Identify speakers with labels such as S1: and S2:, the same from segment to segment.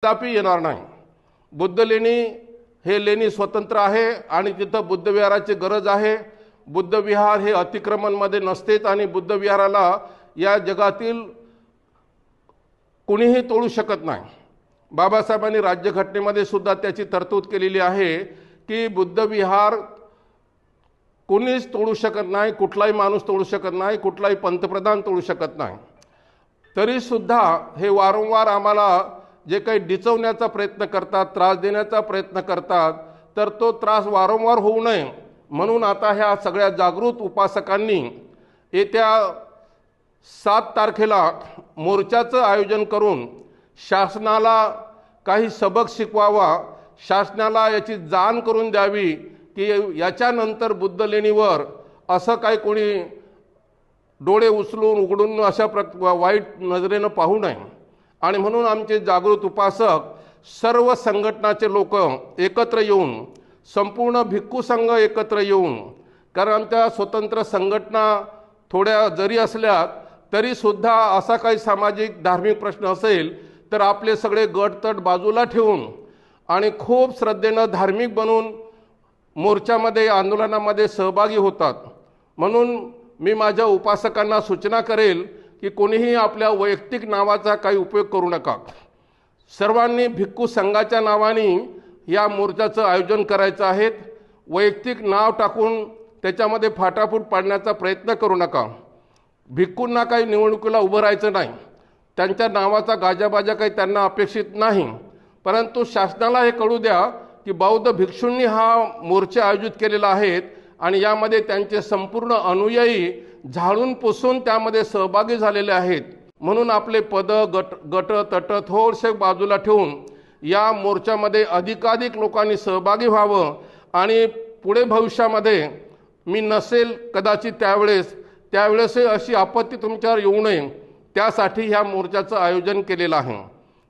S1: कदापि येणार नाही। बुद्ध लेणी हे लेणी स्वतंत्र आहे आणि तिथं बुद्ध विहाराची गरज आहे। बुद्ध विहार हे अतिक्रमणमध्ये नसतेच आणि बुद्ध विहाराला या जगातील कुणीही तोडू शकत नाही। बाबासाहेबांनी राज्यघटनेमध्ये सुद्धा त्याची तरतूद केलेली आहे की बुद्ध विहार कोणीच तोडू शकत नाही, कुठलाही माणूस तोडू शकत नाही, कुठलाही पंतप्रधान तोडू शकत नाही। तरी सुद्धा हे वारंवार आम्हाला जे काही डिचवण्याचा प्रयत्न करतात, त्रास देण्याचा प्रयत्न करतात, तर तो त्रास वारंवार होऊ नये म्हणून आता ह्या सगळ्या जागृत उपासकांनी येत्या 7 तारखेला मोर्चाचं आयोजन करून शासनाला काही सबक शिकवावा, शासनाला याची जाण करून द्यावी की याच्यानंतर बुद्ध लेणीवर असं काही कोणी डोळे उचलून उघडून अशा वाईट नजरेनं पाहू नये। आणि म्हणून आमचे जागृत उपासक सर्व संघटनाचे लोक एकत्र येऊन, संपूर्ण भिक्खू संघ एकत्र येऊन, कारण आमच्या स्वतंत्र संघटना थोड्या जरी असल्या तरी सुद्धा असा काही सामाजिक धार्मिक प्रश्न असेल तर आपले सगळे गटतट बाजूला ठेवून आणि खूप श्रद्धेनं धार्मिक बनून मोर्चामध्ये, आंदोलनामध्ये सहभागी होतात। म्हणून मी माझ्या उपासकांना सूचना करेल की कोणीही आपल्या वैयक्तिक नावाचा काही उपयोग करू नका। सर्वांनी भिक्खू संघाच्या नावाने या मोर्चाचं आयोजन करायचं आहे। वैयक्तिक नाव टाकून त्याच्यामध्ये फाटाफूट पाडण्याचा प्रयत्न करू नका। भिक्खूंना काही निवडणुकीला उभं राहायचं नाही, त्यांच्या नावाचा गाजाबाजा काही त्यांना अपेक्षित नाही, परंतु शासनाला हे कळू द्या की बौद्ध भिक्षूंनी हा मोर्चा आयोजित केलेला आहे आणि यामध्ये त्यांचे संपूर्ण अनुयायी झाडून पुसून त्यामध्ये सहभागी झालेले आहेत। म्हणून आपले पद गट तट थोडसे बाजूला ठेवून या मोर्चामध्ये अधिकाधिक लोकांनी सहभागी व्हावं आणि पुढे भविष्यामध्ये मी नसेल कदाचित त्यावेळेस अशी आपत्ती तुमच्यावर येऊ नये त्यासाठी ह्या मोर्चाचं आयोजन केलेलं आहे।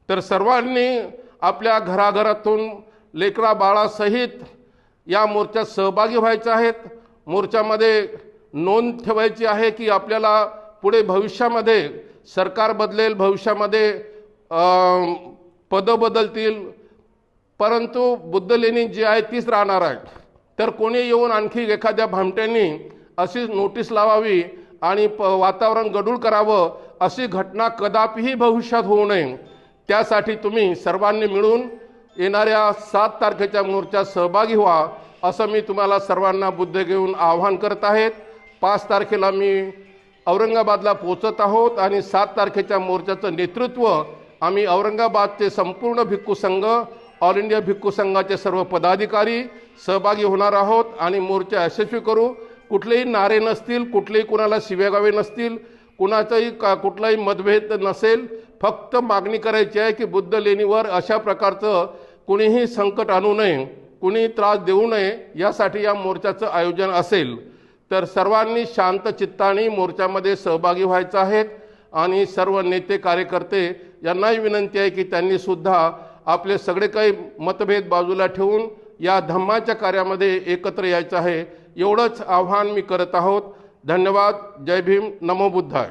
S1: तर सर्वांनी आपल्या घराघरातून लेकरा बाळासहित या मोर्चात सहभागी व्हायचे आहेत। मोर्चामध्ये नोंद ठेवायची आहे की आपल्याला पुढे भविष्यामध्ये सरकार बदलेल, भविष्यामध्ये पदं बदलतील, परंतु बुद्ध लेणी जी आहे तीच राहणार आहे। तर कोणी येऊन आणखी एखाद्या भामट्यांनी अशी नोटीस लावावी आणि वातावरण गढूळ करावं अशी घटना कदापिही भविष्यात होऊ नये त्यासाठी तुम्ही सर्वांनी मिळून येणाऱ्या 7 तारखेच्या मोर्चात सहभागी व्हा असं मी तुम्हाला सर्वांना बुद्ध घेऊन आवाहन करत आहेत। 5 तारखेला मी औरंगाबादला पोहोचत आहोत आणि 7 तारखेच्या मोर्चाचं नेतृत्व आम्ही औरंगाबादचे संपूर्ण भिक्खू संघ, ऑल इंडिया भिक्खू संघाचे सर्व पदाधिकारी सहभागी होणार आहोत आणि मोर्चा यशस्वी करू। कुठलेही नारे नसतील, कुठलेही कुणाला शिव्यागावे नसतील, कुणाचाही कुठलाही मतभेद नसेल, फक्त मागणी करायची आहे की बुद्ध लेणीवर अशा प्रकारचं कुणीही संकट आणू नये, कुणी त्रास देऊ नये यासाठी या मोर्चाचं आयोजन असेल। तर सर्वांनी शांत चित्ताने मोर्चामध्ये सहभागी व्हायचं आहे आणि सर्व नेते कार्यकर्ते यांनाही विनंती आहे की त्यांनी सुद्धा आपले सगळे काही मतभेद बाजूला ठेवून या धम्माच्या कार्यामध्ये एकत्र यायचं आहे एवढंच आव्हान मी करत आहोत। धन्यवाद। जय भीम। नमो बुद्धाय।